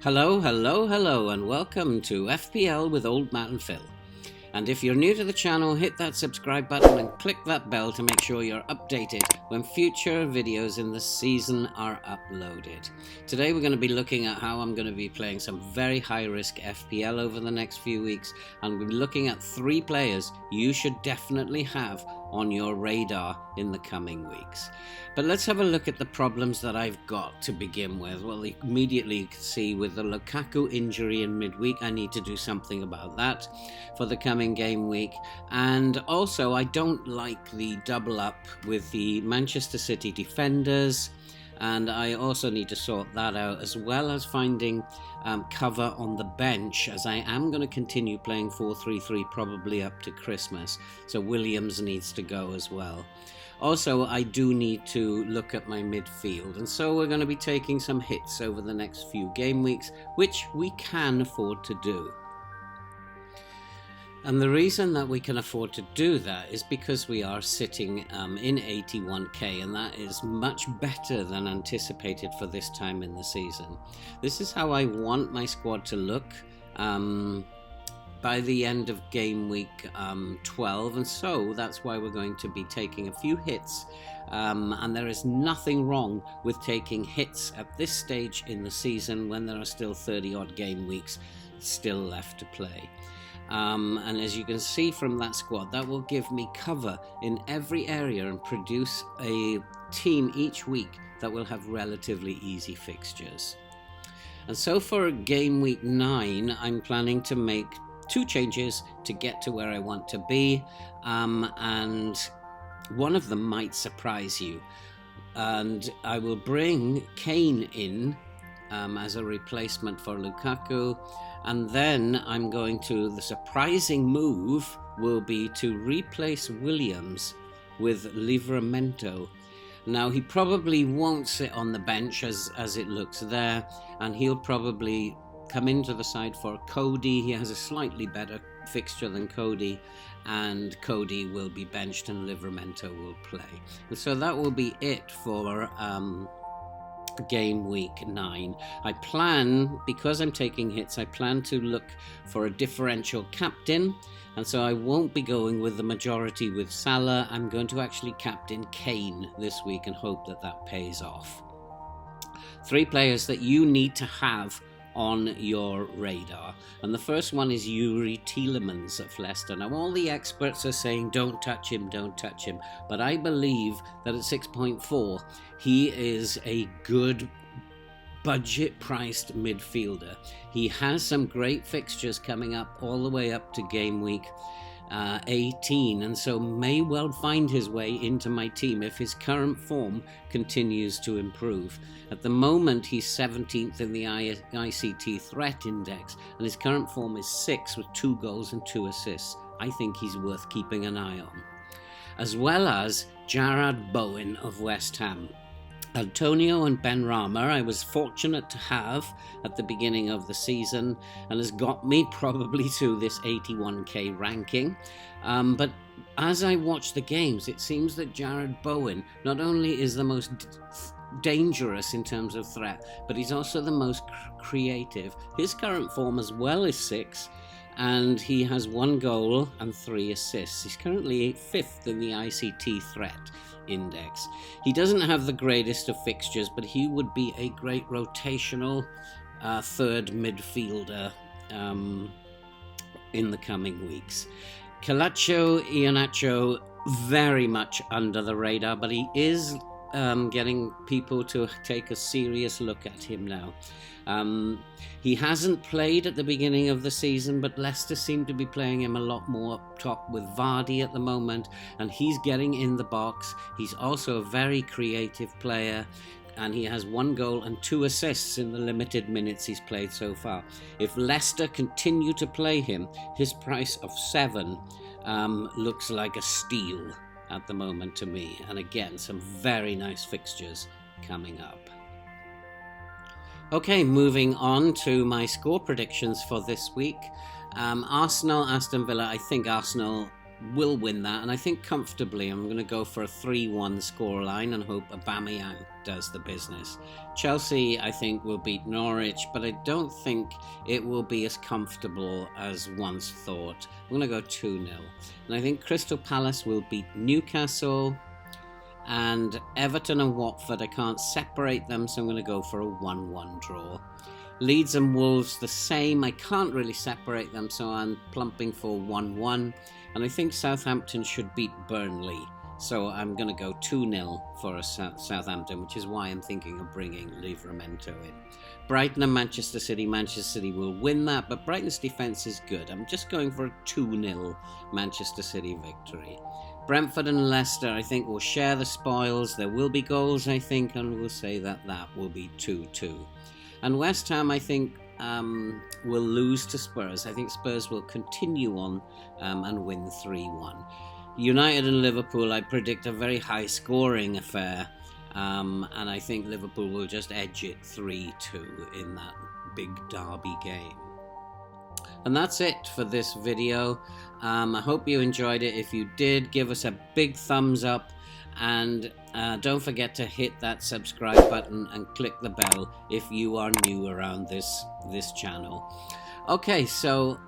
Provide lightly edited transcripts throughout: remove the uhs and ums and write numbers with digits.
Hello, hello, hello, and welcome to FPL with Old Matt and Phil. And if you're new to the channel, hit that subscribe button and click that bell to make sure you're updated when future videos in the season are uploaded. Today we're going to be looking at how I'm going to be playing some very high-risk FPL over the next few weeks, and we'll be looking at 3 players you should definitely have on your radar in the coming weeks. But let's have a look at the problems that I've got to begin with. Well, immediately you can see with the Lukaku injury in midweek, I need to do something about that for the coming game week. And also, I don't like the double up with the Manchester City defenders, and I also need to sort that out, as well as finding cover on the bench, as I am going to continue playing 4-3-3 probably up to Christmas, so Williams needs to go as well. Also, I do need to look at my midfield, and so we're going to be taking some hits over the next few game weeks, which we can afford to do. And the reason that we can afford to do that is because we are sitting in 81k, and that is much better than anticipated for this time in the season. This is how I want my squad to look by the end of game week 12, and so that's why we're going to be taking a few hits, and there is nothing wrong with taking hits at this stage in the season when there are still 30 odd game weeks still left to play. And as you can see from that squad, that will give me cover in every area and produce a team each week that will have relatively easy fixtures. And so for game week 9, I'm planning to make 2 changes to get to where I want to be, and one of them might surprise you. And I will bring Kane in as a replacement for Lukaku, and then I'm going to, the surprising move will be to replace Williams with Livramento. Now, he probably won't sit on the bench as it looks there, and he'll probably come into the side for Cody. He has a slightly better fixture than Cody, and Cody will be benched and Livramento will play. And so that will be it for game week 9. I plan, because I'm taking hits, I plan to look for a differential captain, and so I won't be going with the majority with Salah. I'm going to actually captain Kane this week and hope that that pays off. 3 players that you need to have on your radar, and the first one is Yuri Tielemans of Leicester. Now, all the experts are saying don't touch him, but I believe that at 6.4 he is a good budget priced midfielder. He has some great fixtures coming up all the way up to game week 18, and so may well find his way into my team if his current form continues to improve. At the moment, he's 17th in the ICT threat index, and his current form is 6 with 2 goals and 2 assists. I think he's worth keeping an eye on. As well as Bowen of West Ham. Antonio and Benrahma I was fortunate to have at the beginning of the season, and has got me probably to this 81k ranking. But as I watch the games, it seems that Bowen not only is the most dangerous in terms of threat, but he's also the most creative. His current form as well is 6, and he has 1 goal and 3 assists. He's currently 5th in the ICT threat index. He doesn't have the greatest of fixtures, but he would be a great rotational third midfielder in the coming weeks. Calacho Ionacho, very much under the radar, but he is getting people to take a serious look at him now. He hasn't played at the beginning of the season, but Leicester seem to be playing him a lot more up top with Vardy at the moment, and he's getting in the box. He's also a very creative player, and he has 1 goal and 2 assists in the limited minutes he's played so far. If Leicester continue to play him, his price of 7 looks like a steal at the moment to me, and again, some very nice fixtures coming up. Okay, moving on to my score predictions for this week. Arsenal, Aston Villa. I think Arsenal will win that, and I think comfortably. I'm going to go for a 3-1 scoreline and hope Aubameyang does the business. Chelsea, I think, will beat Norwich, but I don't think it will be as comfortable as once thought. I'm going to go 2-0. And I think Crystal Palace will beat Newcastle, and Everton and Watford, I can't separate them, so I'm going to go for a 1-1 draw. Leeds and Wolves the same, I can't really separate them, so I'm plumping for 1-1. And I think Southampton should beat Burnley, so I'm going to go 2-0 for Southampton, which is why I'm thinking of bringing Livramento in. Brighton and Manchester City will win that, but Brighton's defence is good. I'm just going for a 2-0 Manchester City victory. Brentford and Leicester, I think, will share the spoils. There will be goals, I think, and we'll say that that will be 2-2. And West Ham, I think, will lose to Spurs. I think Spurs will continue on and win 3-1. United and Liverpool, I predict a very high-scoring affair, and I think Liverpool will just edge it 3-2 in that big derby game. And that's it for this video. I hope you enjoyed it. If you did, give us a big thumbs up. And don't forget to hit that subscribe button and click the bell if you are new around this channel. Okay, so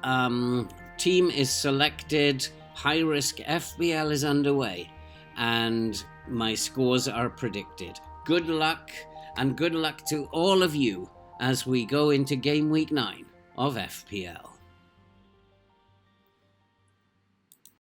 team is selected, high risk FPL is underway, and my scores are predicted. Good luck, and good luck to all of you as we go into game week 9 of FPL.